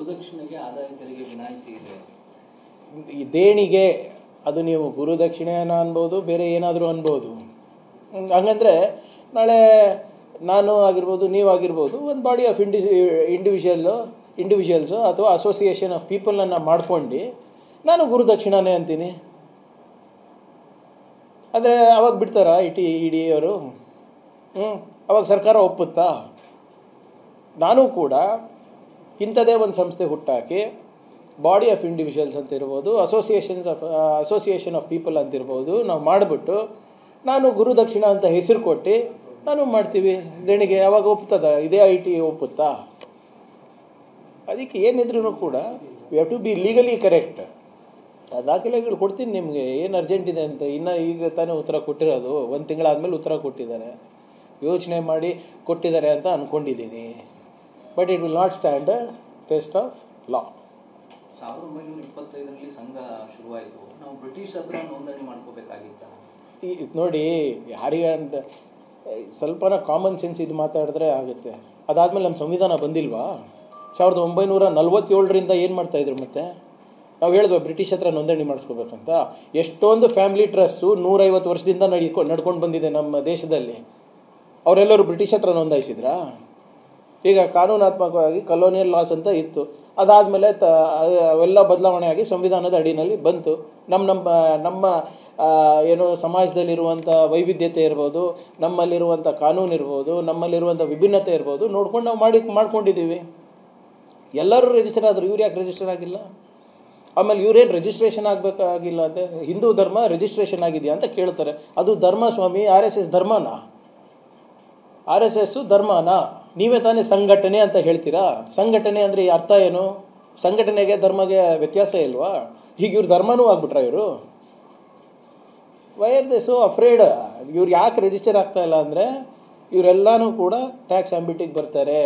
ಗುರುದಕ್ಷಿಣೆಗೆ ಆದಾಯ ತೆರಿಗೆ ವಿನಾಯಿತಿ ಇದೆ. ಈ ದೇಣಿಗೆ ಅದು ನೀವು ಗುರುದಕ್ಷಿಣೆಯನ್ನು ಅನ್ಬೋದು, ಬೇರೆ ಏನಾದರೂ ಅನ್ಬೋದು. ಹಂಗಂದರೆ ನಾಳೆ ನಾನು ಆಗಿರ್ಬೋದು, ನೀವಾಗಿರ್ಬೋದು, ಒಂದು ಬಾಡಿ ಆಫ್ ಇಂಡಿವಿಜುವಲ್ಸು ಅಥವಾ ಅಸೋಸಿಯೇಷನ್ ಆಫ್ ಪೀಪಲನ್ನು ಮಾಡ್ಕೊಂಡು ನಾನು ಗುರುದಕ್ಷಿಣೆ ಅಂತೀನಿ. ಆದರೆ ಅವಾಗ ಬಿಡ್ತಾರಾ ಇಡಿ ಅವರು? ಅವಾಗ ಸರ್ಕಾರ ಒಪ್ಪುತ್ತಾ? ನಾನು ಕೂಡ ಇಂಥದೇ ಒಂದು ಸಂಸ್ಥೆ ಹುಟ್ಟಾಕಿ ಬಾಡಿ ಆಫ್ ಇಂಡಿವಿಜುವಲ್ಸ್ ಅಂತ ಇರ್ಬೋದು, ಅಸೋಸಿಯೇಷನ್ ಆಫ್ ಪೀಪಲ್ ಅಂತಿರ್ಬೋದು, ನಾವು ಮಾಡಿಬಿಟ್ಟು ನಾನು ಗುರುದಕ್ಷಿಣ ಅಂತ ಹೆಸರು ಕೊಟ್ಟು ನಾನು ಮಾಡ್ತೀವಿ ದೇಣಿಗೆ. ಅವಾಗ ಒಪ್ತದ? ಇದೇ ಒಪ್ಪುತ್ತಾ? ಅದಕ್ಕೆ ಏನಿದ್ರು ಕೂಡ we have to be legally correct. ದಾಖಲೆಗಳು ಕೊಡ್ತೀನಿ ನಿಮಗೆ, ಏನು ಅರ್ಜೆಂಟ್ ಇದೆ ಅಂತ. ಇನ್ನು ಈಗ ತಾನೇ ಉತ್ತರ ಕೊಟ್ಟಿರೋದು, ಒಂದು ತಿಂಗಳಾದಮೇಲೆ ಉತ್ತರ ಕೊಟ್ಟಿದ್ದಾರೆ, ಯೋಚನೆ ಮಾಡಿ ಕೊಟ್ಟಿದ್ದಾರೆ ಅಂತ ಅಂದ್ಕೊಂಡಿದ್ದೀನಿ. But it will not stand the test of law. 1925ರಲ್ಲಿ ಸಂಘ ಶುರುವಾಯಿತು, ನಾವು ಬ್ರಿಟಿಷ್ ಹತ್ರ ನೋಂದಣಿ ಮಾಡ್ಕೋಬೇಕಾಗಿತ್ತ? ನೋಡಿ, ಯಾರಿಗೆ ಅಂತ ಸ್ವಲ್ಪನ ಕಾಮನ್ ಸೆನ್ಸ್ ಇದು ಮಾತಾಡಿದ್ರೆ ಆಗುತ್ತೆ. ಅದಾದಮೇಲೆ ನಮ್ಮ ಸಂವಿಧಾನ ಬಂದಿಲ್ವಾ? 1947ರಿಂದ ಏನು ಮಾಡ್ತಾಯಿದ್ರು? ಮತ್ತೆ ನಾವು ಹೇಳಿದ್ವಿ ಬ್ರಿಟಿಷ್ ಹತ್ರ ನೋಂದಣಿ ಮಾಡಿಸ್ಕೋಬೇಕಂತ. ಎಷ್ಟೊಂದು ಫ್ಯಾಮಿಲಿ ಟ್ರಸ್ಟು 150 ವರ್ಷದಿಂದ ನಡ್ಕೊಂಡು ಬಂದಿದೆ ನಮ್ಮ ದೇಶದಲ್ಲಿ. ಅವರೆಲ್ಲರೂ ಬ್ರಿಟಿಷ್ ಹತ್ರ ನೋಂದಾಯಿಸಿದ್ರಾ? ಈಗ ಕಾನೂನಾತ್ಮಕವಾಗಿ ಕಲೋನಿಯಲ್ ಲಾಸ್ ಅಂತ ಇತ್ತು. ಅದಾದಮೇಲೆ ಅವೆಲ್ಲ ಬದಲಾವಣೆ ಆಗಿ ಸಂವಿಧಾನದ ಅಡಿನಲ್ಲಿ ಬಂತು. ನಮ್ಮ ಏನು ಸಮಾಜದಲ್ಲಿರುವಂಥ ವೈವಿಧ್ಯತೆ ಇರ್ಬೋದು, ನಮ್ಮಲ್ಲಿರುವಂಥ ಕಾನೂನು ಇರ್ಬೋದು, ನಮ್ಮಲ್ಲಿರುವಂಥ ವಿಭಿನ್ನತೆ ಇರ್ಬೋದು ನೋಡ್ಕೊಂಡು ನಾವು ಮಾಡ್ಕೊಂಡಿದ್ದೀವಿ. ಎಲ್ಲರೂ ರಿಜಿಸ್ಟರ್ ಆದರು, ಇವ್ರು ಯಾಕೆ ರಿಜಿಸ್ಟರ್ ಆಗಿಲ್ಲ? ಆಮೇಲೆ ಇವರೇನು ರಿಜಿಸ್ಟ್ರೇಷನ್ ಆಗಬೇಕಾಗಿಲ್ಲ ಅಂತ, ಹಿಂದೂ ಧರ್ಮ ರಿಜಿಸ್ಟ್ರೇಷನ್ ಆಗಿದೆಯಾ ಅಂತ ಕೇಳ್ತಾರೆ. ಅದು ಧರ್ಮ ಸ್ವಾಮಿ, RSS ಧರ್ಮನಾ? RSS ಧರ್ಮನಾ? ನೀವೇ ತಾನೇ ಸಂಘಟನೆ ಅಂತ ಹೇಳ್ತೀರಾ. ಸಂಘಟನೆ ಅಂದರೆ ಅರ್ಥ ಏನು? ಸಂಘಟನೆಗೆ ಧರ್ಮಗೆ ವ್ಯತ್ಯಾಸ ಇಲ್ವಾ? ಈಗ ಇವ್ರು ಧರ್ಮನೂ ಆಗ್ಬಿಟ್ರ ಇವರು? Why are they so afraid? ಇವ್ರು ಯಾಕೆ ರಿಜಿಸ್ಟರ್ ಆಗ್ತಾ ಇಲ್ಲ ಅಂದರೆ ಇವರೆಲ್ಲನೂ ಕೂಡ ಟ್ಯಾಕ್ಸ್ ಆಂಬಿಟಿಗೆ ಬರ್ತಾರೆ,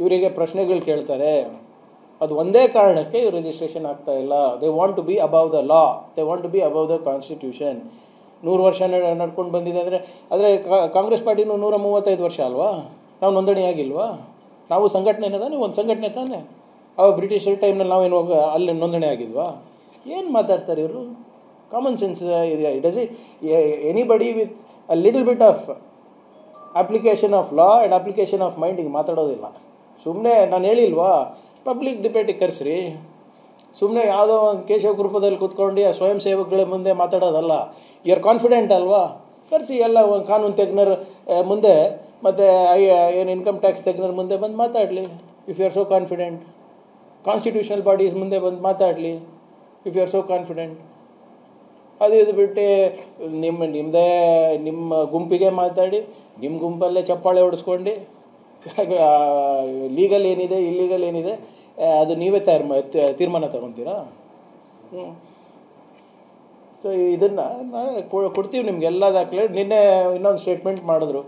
ಇವರಿಗೆ ಪ್ರಶ್ನೆಗಳು ಕೇಳ್ತಾರೆ. ಅದು ಒಂದೇ ಕಾರಣಕ್ಕೆ ಇವ್ರು ರಿಜಿಸ್ಟ್ರೇಷನ್ ಆಗ್ತಾ ಇಲ್ಲ. They want to be above the law, they want to be above the constitution. 100 ವರ್ಷ ನಡ್ಕೊಂಡು ಬಂದಿದೆ ಆದರೆ ಕಾಂಗ್ರೆಸ್ ಪಾರ್ಟಿನೂ 135 ವರ್ಷ ಅಲ್ವಾ? ನಾವು ನೋಂದಣಿ ಆಗಿಲ್ವಾ? ನಾವು ಸಂಘಟನೆ ತಾನೆ, ಒಂದು ಸಂಘಟನೆ ತಾನೆ. ಅವಾಗ ಬ್ರಿಟಿಷರ್ ಟೈಮ್ನಲ್ಲಿ ನಾವೇನು ಅಲ್ಲಿ ನೋಂದಣಿ ಆಗಿದ್ವಾ? ಏನು ಮಾತಾಡ್ತಾರೆ ಇವರು? ಕಾಮನ್ ಸೆನ್ಸ್ ಇದೆಯಾ? Does it anybody with a little bit of application of law and application of mind ಹಿಂಗೆ ಮಾತಾಡೋದಿಲ್ಲ. ಸುಮ್ಮನೆ ನಾನು ಹೇಳಿಲ್ವಾ, ಪಬ್ಲಿಕ್ ಡಿಬೇಟಿಗೆ ಕರೆಸ್ರಿ. ಸುಮ್ಮನೆ ಯಾವುದೋ ಒಂದು ಕೇಶವ ಗ್ರೂಪದಲ್ಲಿ ಕೂತ್ಕೊಂಡು ಆ ಸ್ವಯಂ ಸೇವಕಗಳ ಮುಂದೆ ಮಾತಾಡೋದಲ್ಲ. ಯು ಆರ್ ಕಾನ್ಫಿಡೆಂಟ್ ಅಲ್ವಾ? ಕರೆಸಿ ಎಲ್ಲ ಒಂದು ಕಾನೂನು ತಜ್ಞರ ಮುಂದೆ ಮತ್ತು ಏನು ಇನ್ಕಮ್ ಟ್ಯಾಕ್ಸ್ ತಜ್ಞರ ಮುಂದೆ ಬಂದು ಮಾತಾಡಲಿ if you are so confident. Constitutional bodies ಮುಂದೆ ಬಂದು ಮಾತಾಡಲಿ if you are so confident. ಅದು ಇದು ಬಿಟ್ಟು ನಿಮ್ಮ ಗುಂಪಿಗೆ ಮಾತಾಡಿ ನಿಮ್ಮ ಗುಂಪಲ್ಲೇ ಚಪ್ಪಾಳೆ ಹೊಡೆಸ್ಕೊಂಡು ಲೀಗಲ್ ಏನಿದೆ ಇಲ್ಲೀಗಲ್ ಏನಿದೆ ಅದು ನೀವೇ ತೀರ್ಮಾನ ತಗೊತೀರಾ? ಸೊ ಇದನ್ನು ಕೊಡ್ತೀವಿ ನಿಮಗೆಲ್ಲ ದಾಖಲೆ. ನಿನ್ನೆ ಇನ್ನೊಂದು ಸ್ಟೇಟ್ಮೆಂಟ್ ಮಾಡಿದ್ರು,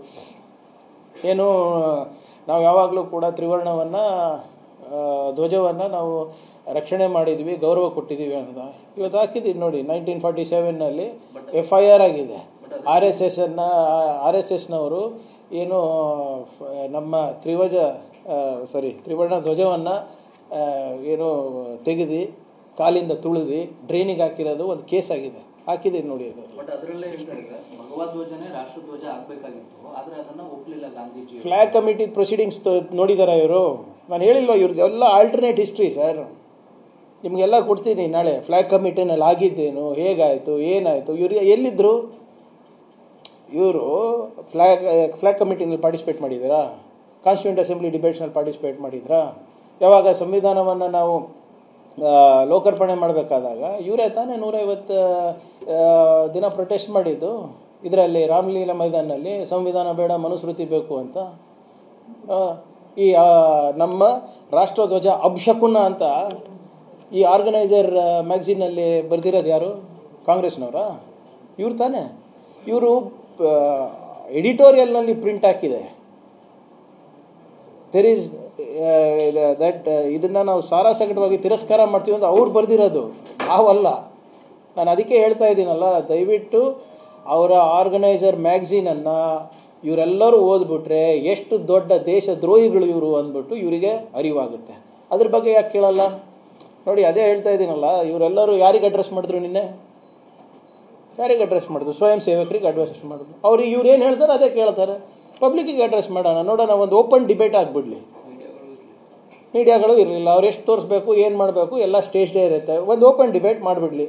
ಏನು ನಾವು ಯಾವಾಗಲೂ ಕೂಡ ತ್ರಿವರ್ಣವನ್ನು ಧ್ವಜವನ್ನು ನಾವು ರಕ್ಷಣೆ ಮಾಡಿದ್ವಿ, ಗೌರವ ಕೊಟ್ಟಿದ್ದೀವಿ ಅಂತ ಇವತ್ತು ಹಾಕಿದ್ದೀವಿ ನೋಡಿ. 1947ನಲ್ಲಿ FIR ಆಗಿದೆ. RSSನವರು ಏನು ನಮ್ಮ ತ್ರಿವರ್ಣ ಧ್ವಜವನ್ನು ಏನು ತೆಗೆದು ಕಾಲಿಂದ ತುಳಿದು ಡ್ರೈನಿಗೆ ಹಾಕಿರೋದು ಒಂದು ಕೇಸ್ ಆಗಿದೆ, ಹಾಕಿದ್ದೀವಿ ನೋಡಿ. ಅದು ಬಟ್ ಅದರಲ್ಲೇ ಭಗವದ್ ಧ್ವಜನೇ ರಾಷ್ಟ್ರಧ್ವಜ ಆಗಬೇಕಾಗಿತ್ತು, ಆದರೆ ಅದನ್ನು ಒಪ್ಪಲಿಲ್ಲ ಗಾಂಧೀಜಿ. ಫ್ಲಾಗ್ ಕಮಿಟಿ ಪ್ರೊಸೀಡಿಂಗ್ಸ್ ನೋಡಿದಾರ ಇವರು? ನಾನು ಹೇಳಿಲ್ವ ಇವ್ರದ್ದು ಎಲ್ಲ ಆಲ್ಟರ್ನೇಟ್ ಹಿಸ್ಟ್ರಿ ಸರ್, ನಿಮಗೆಲ್ಲ ಕೊಡ್ತೀನಿ ನಾಳೆ. ಫ್ಲಾಗ್ ಕಮಿಟಿನಲ್ಲಿ ಆಗಿದ್ದೇನು, ಹೇಗಾಯಿತು, ಏನಾಯಿತು, ಇವರು ಎಲ್ಲಿದ್ದರು? ಇವರು ಫ್ಲಾಗ್ ಕಮಿಟಿನಲ್ಲಿ ಪಾರ್ಟಿಸಿಪೇಟ್ ಮಾಡಿದ್ದೀರಾ? ಕಾನ್ಸ್ಟಿಟ್ಯೂಂಟ್ ಅಸೆಂಬ್ಲಿ ಡಿಬೇಟ್ಸ್ನಲ್ಲಿ ಪಾರ್ಟಿಸಿಪೇಟ್ ಮಾಡಿದ್ರಾ? ಯಾವಾಗ ಸಂವಿಧಾನವನ್ನು ನಾವು ಲೋಕಾರ್ಪಣೆ ಮಾಡಬೇಕಾದಾಗ ಇವರೇ ತಾನೇ 150 ದಿನ ಪ್ರೊಟೆಸ್ಟ್ ಮಾಡಿದ್ದು ಇದರಲ್ಲಿ, ರಾಮಲೀಲಾ ಮೈದಾನಲ್ಲಿ. ಸಂವಿಧಾನ ಬೇಡ, ಮನುಸ್ಮೃತಿ ಬೇಕು ಅಂತ. ಈ ನಮ್ಮ ರಾಷ್ಟ್ರಧ್ವಜ ಅಬ್ಶಕುನ ಅಂತ ಈ ಆರ್ಗನೈಸರ್ ಮ್ಯಾಗ್ಝಿನಲ್ಲಿ ಬರೆದಿರೋದು ಯಾರು? ಕಾಂಗ್ರೆಸ್ನವರ? ಇವ್ರು ತಾನೇ. ಇವರು ಎಡಿಟೋರಿಯಲ್ನಲ್ಲಿ ಪ್ರಿಂಟ್ ಹಾಕಿದೆ. ದೇರ್ ಈಸ್ ದಟ್ ಇದನ್ನು ನಾವು ಸಾರಾಸಗಟವಾಗಿ ತಿರಸ್ಕಾರ ಮಾಡ್ತೀವಿ ಅಂತ ಅವ್ರು ಬರೆದಿರೋದು, ನಾವಲ್ಲ. ನಾನು ಅದಕ್ಕೆ ಹೇಳ್ತಾ ಇದ್ದೀನಲ್ಲ, ದಯವಿಟ್ಟು ಅವರ ಆರ್ಗನೈಸರ್ ಮ್ಯಾಗ್ಝೀನನ್ನು ಇವರೆಲ್ಲರೂ ಓದ್ಬಿಟ್ರೆ ಎಷ್ಟು ದೊಡ್ಡ ದೇಶ ದ್ರೋಹಿಗಳು ಇವರು ಅಂದ್ಬಿಟ್ಟು ಇವರಿಗೆ ಅರಿವಾಗುತ್ತೆ. ಅದ್ರ ಬಗ್ಗೆ ಯಾಕೆ ಕೇಳಲ್ಲ? ನೋಡಿ, ಅದೇ ಹೇಳ್ತಾ ಇದ್ದೀನಲ್ಲ, ಇವರೆಲ್ಲರೂ ಯಾರಿಗೆ ಅಡ್ರೆಸ್ ಮಾಡಿದ್ರು ನಿನ್ನೆ? ಯಾರಿಗೆ ಅಡ್ರೆಸ್ ಮಾಡಿದ್ರು? ಸ್ವಯಂ ಸೇವಕರಿಗೆ ಅಡ್ರೆಸ್ ಮಾಡಿದ್ರು. ಅವ್ರಿಗೆ ಇವ್ರು ಏನು ಹೇಳ್ತಾರೆ ಅದೇ ಕೇಳ್ತಾರೆ. ಪಬ್ಲಿಕ್ಕಿಗೆ ಅಡ್ರೆಸ್ ಮಾಡೋಣ, ನೋಡೋಣ, ಒಂದು ಓಪನ್ ಡಿಬೇಟ್ ಆಗಿಬಿಡ್ಲಿ. ಮೀಡಿಯಾಗಳು ಇರಲಿಲ್ಲ, ಅವ್ರು ಎಷ್ಟು ತೋರಿಸ್ಬೇಕು, ಏನು ಮಾಡಬೇಕು ಎಲ್ಲ ಸ್ಟೇಜ್ ಡೇ ಇರುತ್ತೆ. ಒಂದು ಓಪನ್ ಡಿಬೇಟ್ ಮಾಡಿಬಿಡ್ಲಿ.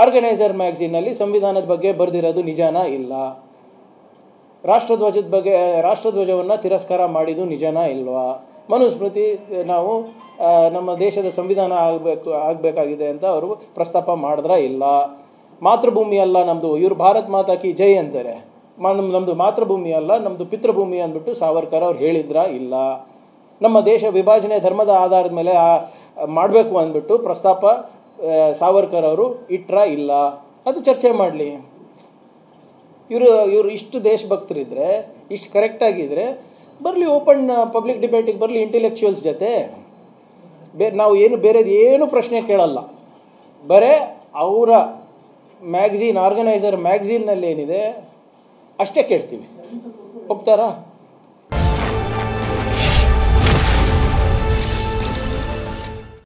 ಆರ್ಗನೈಸರ್ ಮ್ಯಾಗ್ಝಿನಲ್ಲಿ ಸಂವಿಧಾನದ ಬಗ್ಗೆ ಬರೆದಿರೋದು ನಿಜನಾ ಇಲ್ಲ? ರಾಷ್ಟ್ರಧ್ವಜದ ಬಗ್ಗೆ, ರಾಷ್ಟ್ರಧ್ವಜವನ್ನು ತಿರಸ್ಕಾರ ಮಾಡಿದ್ದು ನಿಜನಾ ಇಲ್ವಾ? ಮನುಸ್ಮೃತಿ ನಾವು ನಮ್ಮ ದೇಶದ ಸಂವಿಧಾನ ಆಗಬೇಕಾಗಿದೆ ಅಂತ ಅವರು ಪ್ರಸ್ತಾಪ ಮಾಡಿದ್ರಾ ಇಲ್ಲ? ಮಾತೃಭೂಮಿ ಅಲ್ಲ ನಮ್ಮದು, ಇವರು ಭಾರತ್ ಮಾತಾ ಕಿ ಜೈ ಅಂತಾರೆ. ನಮ್ಮದು ಮಾತೃಭೂಮಿ ಅಲ್ಲ, ನಮ್ಮದು ಪಿತೃಭೂಮಿ ಅಂದ್ಬಿಟ್ಟು ಸಾವರ್ಕರ್ ಅವ್ರು ಹೇಳಿದ್ರಾ ಇಲ್ಲ? ನಮ್ಮ ದೇಶ ವಿಭಜನೆ ಧರ್ಮದ ಆಧಾರದ ಮೇಲೆ ಮಾಡಬೇಕು ಅಂದ್ಬಿಟ್ಟು ಪ್ರಸ್ತಾಪ ಸಾವರ್ಕರ್ ಅವರು ಇಟ್ರಾ ಇಲ್ಲ? ಅದು ಚರ್ಚೆ ಮಾಡಲಿ. ಇವರು ಇಷ್ಟು ದೇಶಭಕ್ತರಿದ್ದರೆ, ಇಷ್ಟು ಕರೆಕ್ಟಾಗಿದ್ದರೆ ಬರಲಿ, ಓಪನ್ ಪಬ್ಲಿಕ್ ಡಿಬೇಟಿಗೆ ಬರಲಿ ಇಂಟೆಲೆಕ್ಚುಯಲ್ಸ್ ಜೊತೆ. ನಾವು ಬೇರೆದು ಏನು ಪ್ರಶ್ನೆ ಕೇಳಲ್ಲ, ಬರೇ ಅವರ ಮ್ಯಾಗ್ಝಿನ್, ಆರ್ಗನೈಸರ್ ಮ್ಯಾಗ್ಝಿನ್ನಲ್ಲಿ ಏನಿದೆ ಅಷ್ಟೇ ಕೇಳ್ತೀವಿ. ಒಪ್ತಾರಾ?